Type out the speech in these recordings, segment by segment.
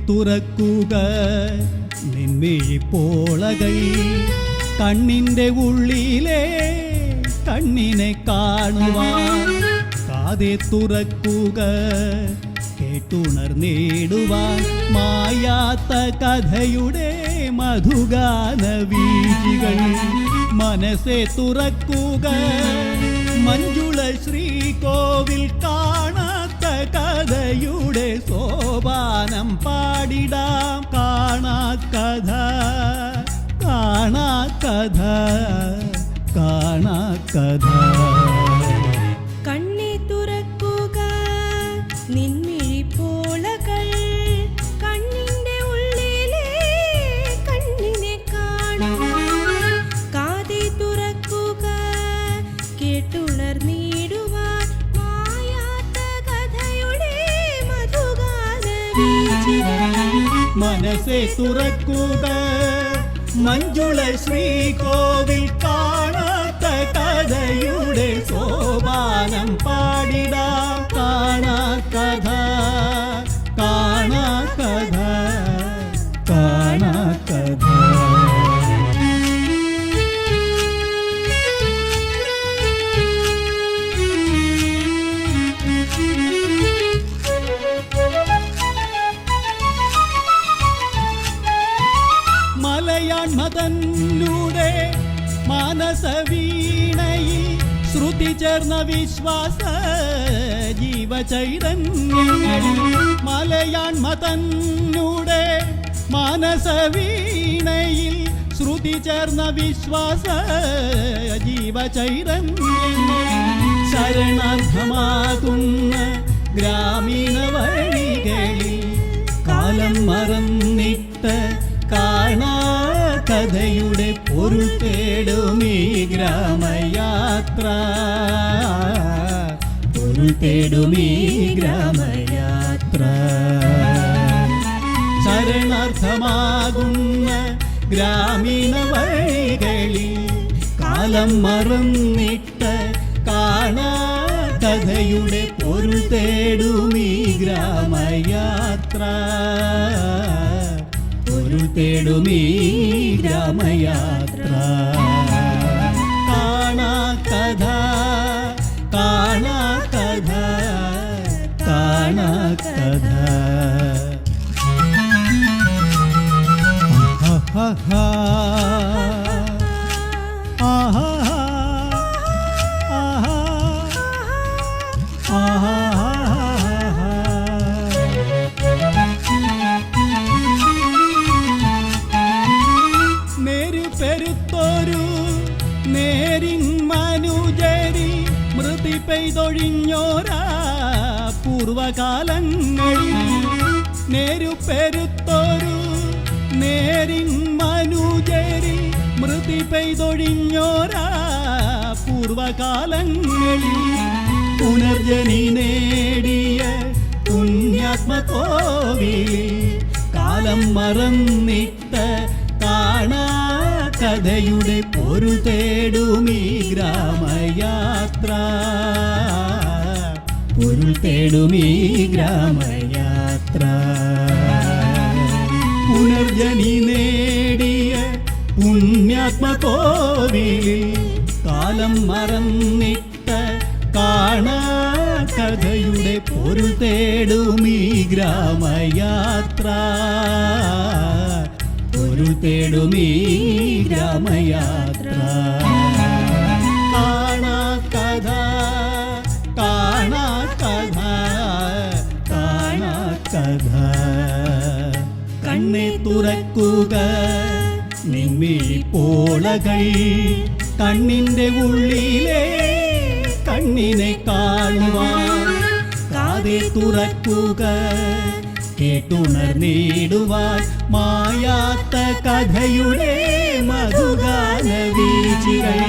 തുറക്കുക നിൻമിഴിപ്പോളകൾ കണ്ണിൻ്റെ ഉള്ളിലെ കണ്ണിനെ കാണുവാൻ. കാതെ തുറക്കുക കേട്ടുണർന്നിടുവാൻ മായാത്ത കഥയുടെ മധുഗാന വീചികൾ. മനസ്സെ തുറക്കുക മഞ്ജുള ശ്രീകോവിൽ കാണാത്ത കഥയുടെ സോപാനം പാടിടാം. കാണാ കഥ കാണാ കഥ കാണാ കഥ. കണ്ണെ തുറക്കുക നിൻമിഴിപ്പോളകൾ കണ്ണിന്റെ ഉള്ളിലെ കണ്ണിനെ കാണുവാൻ. കാതെ തുറക്കുക കേട്ടുണർന്നിടുവാൻ മായാത്ത കഥയുടെ മധുഗാന വീചികൾ. മനസ്സെ തുറക്കുക മഞ്ജുള ശ്രീകോവിൽ കാണാത്ത കഥയുടെ സോപാനം പാടിടാം. കാണാ കഥ കാണാ കഥ കാണാ കഥ. മലയാൺമതന്നൂടെ മാനസവീണയിൽ ശ്രുതി ചേർന്ന വിശ്വാസ ജീവചൈതന്യങ്ങളിൽ. മലയാൺമതന്നൂടെ മാനസവീണയിൽ ശ്രുതി ചേർന്ന വിശ്വാസ ജീവചൈതന്യങ്ങളിൽ. ശരണാർത്ഥമാകുന്ന ഗ്രാമീണ വഴികളിൽ കാലം മറന്നിട്ട് കാണാ കഥയുടെ പൊരുൾ തേടുമീ ഗ്രാമയാത്ര. പൊരുൾ തേടുമീ ഗ്രാമയാത്ര. ശരണാർത്ഥമാകുന്ന ഗ്രാമീണ വഴികളിൽ കാലം മറന്നിട്ട് കാണാ കഥയുടെ പൊരുൾ തേടുമീ ഗ്രാമയാത്ര. പൊരുൾ തേടുമീ ഗ്രാമയാത്ര. കാണാ കഥ കാണാ കഥ കാണാ കഥ. ആഹാ ആഹാ ആഹാ ആഹാ. പെരുത്തൊരു നേരിൻ മനുജരി മൃതി പെയ്തൊഴിഞ്ഞോരാ പൂർവകാലങ്ങളിൽ. നേരുപെരുത്തൊരു നേരിൻ മനുജരി മൃതി പെയ്തൊഴിഞ്ഞോരാ പൂർവകാലങ്ങളിൽ. പുനർജനി നേടിയ പുണ്യാത്മകോവിലിൽ കാലം മറന്നിട്ട് കാണാ കഥയുടെ പൊരുൾ തേടുമീ ഗ്രാമയാത്ര. പൊരുൾ തേടുമീ ഗ്രാമയാത്ര. പുനർജനി നേടിയ പുണ്യാത്മകോവിലിൽ കാലം മറന്നിട്ട് കാണാ കഥയുടെ പൊരുൾ തേടുമീ ഗ്രാമയാത്ര. പൊരുൾ തേടുമീ ഗ്രാമയാത്ര. കാണാ കഥ കാണാ കഥ കാണാ കഥ. കണ്ണെ തുറക്കുക നിൻമിഴിപ്പോളകൾ കണ്ണിൻ്റെ ഉള്ളിലെ കണ്ണിനെ കാണുവാൻ. കാതെ തുറക്കുക കേട്ടുണർന്നിടുവാൻ മായാത്ത കഥയുടെ മധുഗാന വീചികൾ.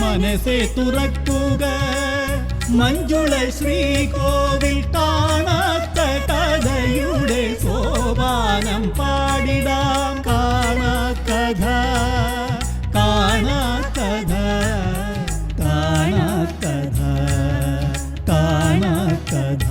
മനസ്സെ തുറക്കുക മഞ്ജുള ശ്രീകോവിൽ കാണാത്ത കഥയുടെ സോപാനം പാടിടാം. കാണാ കഥ കാണാ കഥ കാണാ കഥ കാണാ കഥ.